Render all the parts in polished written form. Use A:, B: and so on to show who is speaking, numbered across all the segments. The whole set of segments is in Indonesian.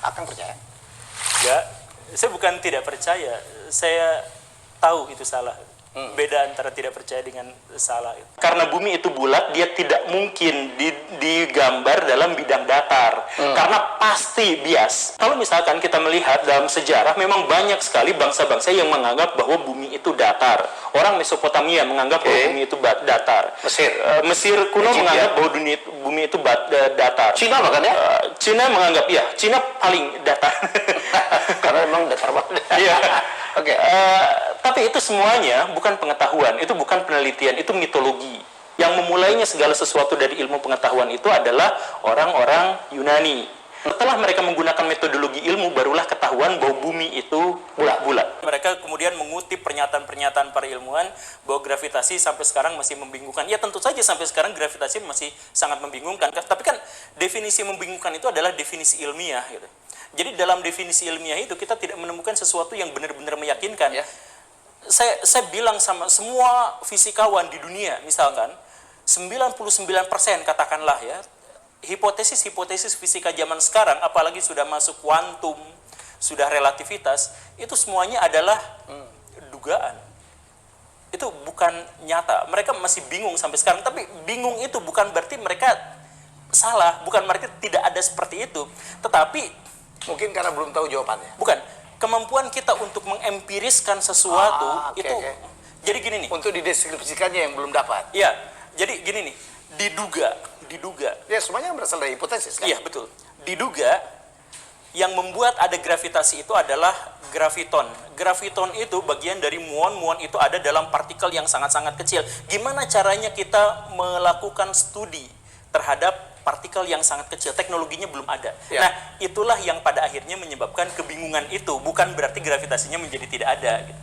A: Akan percaya?
B: Ya, saya bukan tidak percaya, saya tahu itu salah. Beda antara tidak percaya dengan salah. Karena bumi itu bulat, dia tidak mungkin digambar dalam bidang datar. Karena pasti bias. Kalau misalkan kita melihat dalam sejarah, memang banyak sekali bangsa-bangsa yang menganggap bahwa bumi itu datar. Orang Mesopotamia menganggap bahwa bumi itu datar. Mesir kuno menganggap bahwa bumi itu datar.
A: Cina bahkan ya?
B: Cina menganggap, ya, Cina paling datar.
A: Karena memang datar banget.
B: Iya.
A: Oke.
B: Tapi itu semuanya bukan pengetahuan, itu bukan penelitian, itu mitologi. Yang memulainya segala sesuatu dari ilmu pengetahuan itu adalah orang-orang Yunani. Setelah mereka menggunakan metodologi ilmu, barulah ketahuan bahwa bumi itu bulat. Mereka kemudian mengutip pernyataan-pernyataan para ilmuwan bahwa gravitasi sampai sekarang masih membingungkan. Ya tentu saja sampai sekarang gravitasi masih sangat membingungkan. Tapi kan definisi membingungkan itu adalah definisi ilmiah gitu. Jadi dalam definisi ilmiah itu kita tidak menemukan sesuatu yang benar-benar meyakinkan.
A: Ya.
B: Saya bilang sama semua fisikawan di dunia, misalkan 99% katakanlah ya, hipotesis fisika zaman sekarang, apalagi sudah masuk kuantum, sudah relativitas, itu semuanya adalah dugaan. Itu bukan nyata. Mereka masih bingung sampai sekarang, tapi bingung itu bukan berarti mereka salah, bukan berarti tidak ada seperti itu, tetapi
A: Mungkin karena belum tahu jawabannya.
B: bukan, kemampuan kita untuk mengempiriskan sesuatu
A: Oke.
B: jadi gini nih.
A: Untuk dideskripsikannya yang belum dapat.
B: Ya, jadi gini nih, diduga.
A: Ya, semuanya berasal dari hipotesis kan?
B: Iya, betul. Diduga yang membuat ada gravitasi itu adalah graviton. Graviton itu bagian dari muon itu ada dalam partikel yang sangat-sangat kecil. Gimana caranya kita melakukan studi terhadap partikel yang sangat kecil, teknologinya belum ada.
A: Ya.
B: Nah, itulah yang pada akhirnya menyebabkan kebingungan itu, bukan berarti gravitasinya menjadi tidak ada gitu.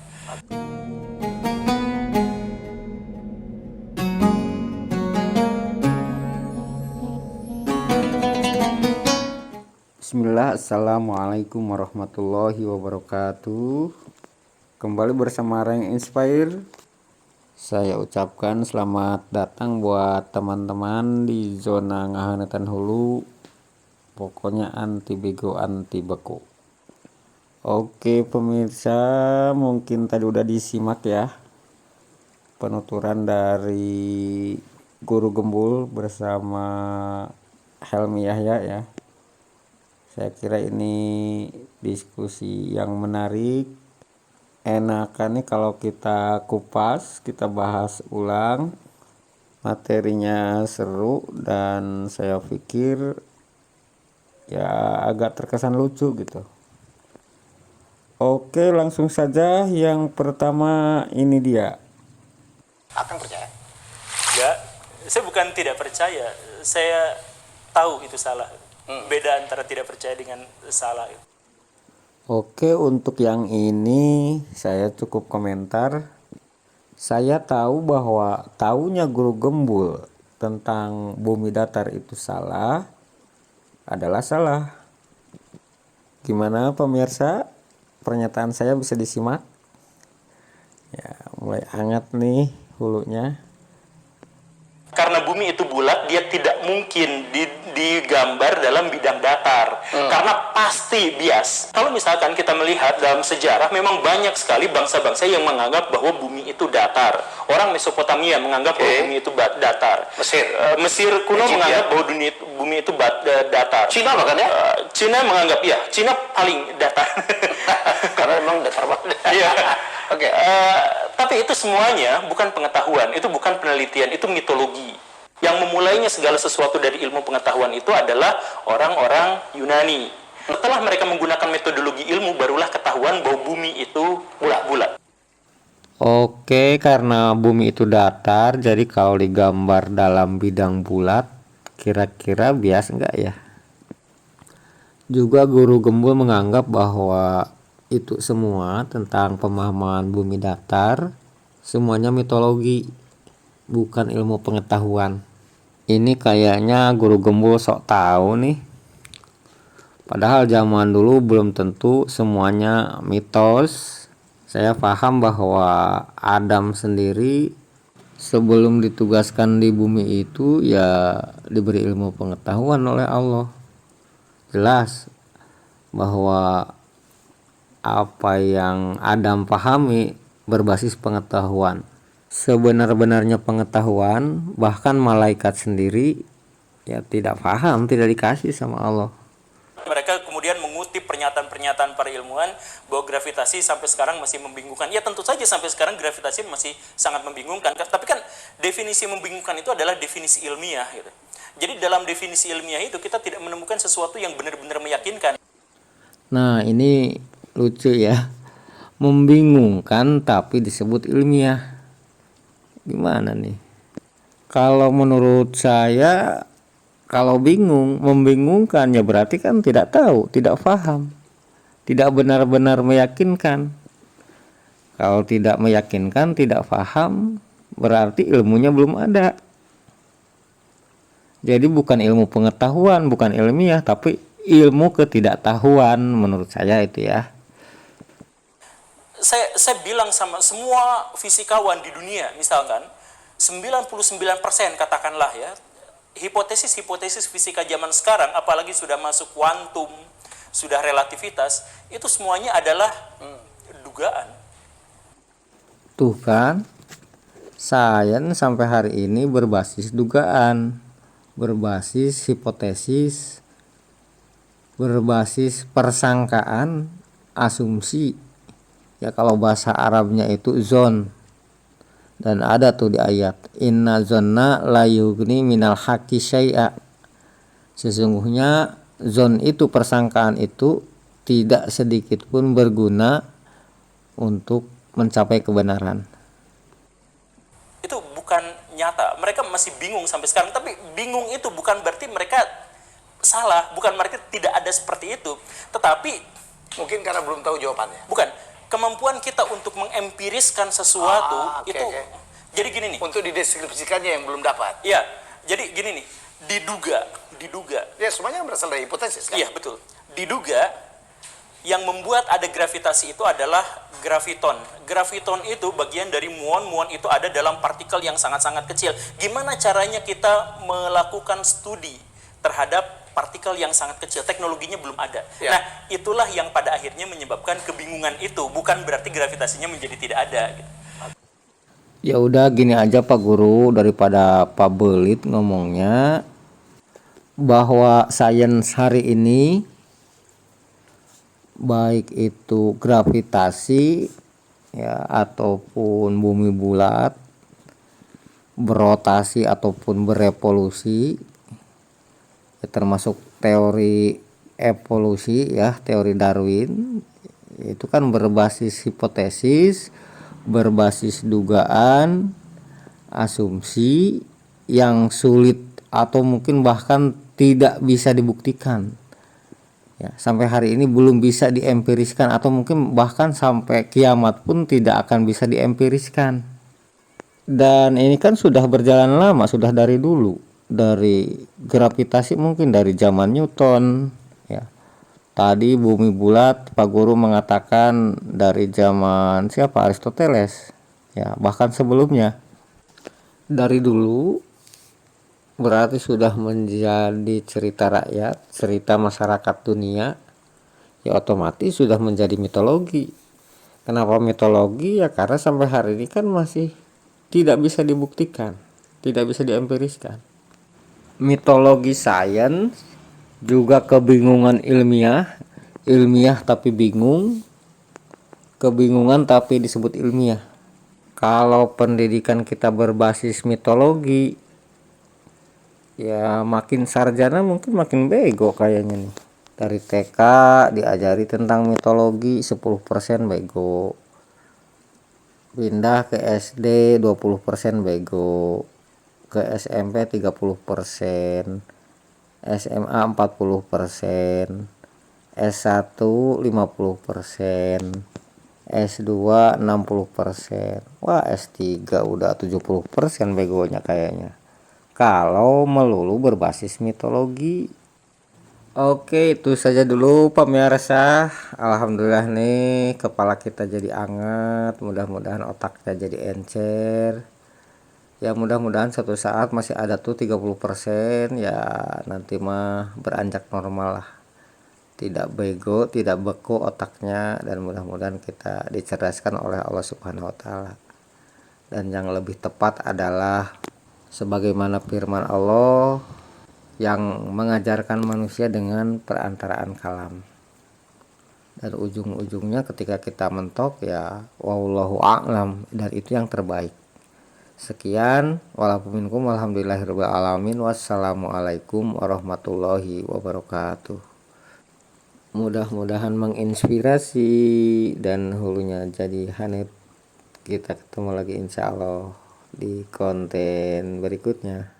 C: Bismillah, assalamualaikum warahmatullahi wabarakatuh. Kembali bersama Rank Inspire. Saya ucapkan selamat datang buat teman-teman di zona Ngahanetan Hulu. Pokoknya anti bego anti beku. Oke pemirsa, mungkin tadi udah disimak ya penuturan dari Guru Gembul bersama Helmi Yahya ya. Saya kira ini diskusi yang menarik. Enakan nih kalau kita kupas, kita bahas ulang. Materinya seru dan saya pikir ya agak terkesan lucu gitu. Oke, langsung saja yang pertama ini dia.
A: Akan percaya?
B: Ya, saya bukan tidak percaya, saya tahu itu salah. Beda antara tidak percaya dengan salah.
C: Oke, untuk yang ini saya cukup komentar. Saya tahu bahwa taunya Guru Gembul tentang bumi datar itu salah adalah salah. Gimana pemirsa? Pernyataan saya bisa disimak? Ya, mulai hangat nih hulunya.
B: Karena bumi itu bulat, dia tidak mungkin digambar dalam bidang datar. Karena pasti bias. Kalau misalkan kita melihat dalam sejarah, memang banyak sekali bangsa-bangsa yang menganggap bahwa bumi itu datar. Orang Mesopotamia menganggap bahwa bumi itu datar. Mesir kuno menganggap bahwa bumi itu datar.
A: Cina bahkan ya?
B: Cina menganggap, ya, Cina paling datar.
A: Karena memang datar banget.
B: Iya.
A: Oke.
B: Tapi itu semuanya bukan pengetahuan, itu bukan penelitian, itu mitologi. Yang memulainya segala sesuatu dari ilmu pengetahuan itu adalah orang-orang Yunani. Setelah mereka menggunakan metodologi ilmu, barulah ketahuan bahwa bumi itu bulat.
C: Oke, karena bumi itu datar, jadi kalau digambar dalam bidang bulat, kira-kira bias enggak ya? Juga Guru Gembul menganggap bahwa itu semua tentang pemahaman bumi datar, semuanya mitologi, bukan ilmu pengetahuan. Ini kayaknya Guru Gembul sok tahu nih. Padahal zaman dulu belum tentu semuanya mitos. Saya paham bahwa Adam sendiri sebelum ditugaskan di bumi itu ya diberi ilmu pengetahuan oleh Allah. Jelas bahwa apa yang Adam pahami berbasis pengetahuan. Sebenar-benarnya pengetahuan, bahkan malaikat sendiri ya tidak paham, tidak dikasih sama Allah.
B: Mereka kemudian mengutip pernyataan-pernyataan para ilmuwan bahwa gravitasi sampai sekarang masih membingungkan. Ya tentu saja sampai sekarang gravitasi masih sangat membingungkan. Tapi kan definisi membingungkan itu adalah definisi ilmiah gitu. Jadi dalam definisi ilmiah itu kita tidak menemukan sesuatu yang benar-benar meyakinkan.
C: Nah, ini lucu ya. Membingungkan tapi disebut ilmiah. Gimana nih? Kalau menurut saya, kalau bingung, membingungkan ya berarti kan tidak tahu, tidak paham, tidak benar-benar meyakinkan. Kalau tidak meyakinkan, tidak paham, berarti ilmunya belum ada. Jadi bukan ilmu pengetahuan, bukan ilmiah, tapi ilmu ketidaktahuan menurut saya itu ya.
B: Saya bilang sama semua fisikawan di dunia, misalkan 99% katakanlah ya, hipotesis fisika zaman sekarang, apalagi sudah masuk kuantum, sudah relativitas, itu semuanya adalah dugaan.
C: Tuh kan, sains sampai hari ini berbasis dugaan, berbasis hipotesis, berbasis persangkaan, asumsi. Ya kalau bahasa Arabnya itu zon. Dan ada tuh di ayat, inna zonna la yughni minal haqqi syai'a. Sesungguhnya zon itu, persangkaan itu tidak sedikit pun berguna untuk mencapai kebenaran.
B: Itu bukan nyata. Mereka masih bingung sampai sekarang. Tapi bingung itu bukan berarti mereka salah, bukan mereka tidak ada seperti itu. Tetapi
A: Mungkin karena belum tahu jawabannya.
B: bukan kemampuan kita untuk mengempiriskan sesuatu
A: Oke.
B: Jadi gini nih.
A: Untuk dideskripsikannya yang belum dapat.
B: Iya, jadi gini nih. Diduga.
A: Ya, semuanya berasal dari hipotesis kan?
B: Iya, betul. Diduga yang membuat ada gravitasi itu adalah graviton. Graviton itu bagian dari muon itu ada dalam partikel yang sangat-sangat kecil. Gimana caranya kita melakukan studi terhadap partikel yang sangat kecil? Teknologinya belum ada.
A: Ya.
B: Nah, itulah yang pada akhirnya menyebabkan kebingungan itu. Bukan berarti gravitasinya menjadi tidak ada. Gitu.
C: Ya udah gini aja Pak Guru, daripada Pak Belit ngomongnya, bahwa sains hari ini baik itu gravitasi ya ataupun bumi bulat berotasi ataupun berevolusi ya, termasuk teori evolusi ya, teori Darwin itu kan berbasis hipotesis, berbasis dugaan, asumsi yang sulit atau mungkin bahkan tidak bisa dibuktikan. Ya, sampai hari ini belum bisa diempiriskan atau mungkin bahkan sampai kiamat pun tidak akan bisa diempiriskan. Dan ini kan sudah berjalan lama, sudah dari dulu, dari gravitasi mungkin dari zaman Newton. Ya, tadi bumi bulat Pak Guru mengatakan dari zaman siapa, Aristoteles. Ya, bahkan sebelumnya. Dari dulu berarti sudah menjadi cerita rakyat, cerita masyarakat dunia, ya otomatis sudah menjadi mitologi. Kenapa mitologi? Ya karena sampai hari ini kan masih tidak bisa dibuktikan, tidak bisa diempiriskan. Mitologi sains juga kebingungan ilmiah, ilmiah tapi bingung, kebingungan tapi disebut ilmiah. Kalau pendidikan kita berbasis mitologi, ya makin sarjana mungkin makin bego kayaknya nih. Dari TK diajari tentang mitologi 10% bego. Pindah ke SD 20% bego. Ke SMP 30%. SMA 40%. S1 50%. S2 60%. Wah, S3 udah 70% begonya kayaknya. Kalau melulu berbasis mitologi. Oke, itu saja dulu pemirsa. Alhamdulillah nih kepala kita jadi anget, mudah-mudahan otaknya jadi encer. Ya mudah-mudahan suatu saat masih ada tuh 30%, ya nanti mah beranjak normal lah. tidak bego, tidak beku otaknya, dan mudah-mudahan kita dicerdaskan oleh Allah Subhanahu wa taala. Dan yang lebih tepat adalah sebagaimana firman Allah yang mengajarkan manusia dengan perantaraan kalam. Dan ujung-ujungnya ketika kita mentok ya wallahu a'lam, dan itu yang terbaik. Sekian, walaupun minkum, alhamdulillahirabbil alamin, wassalamualaikum warahmatullahi wabarakatuh. Mudah-mudahan menginspirasi dan hulunya jadi hangat. Kita ketemu lagi insya Allah di konten berikutnya.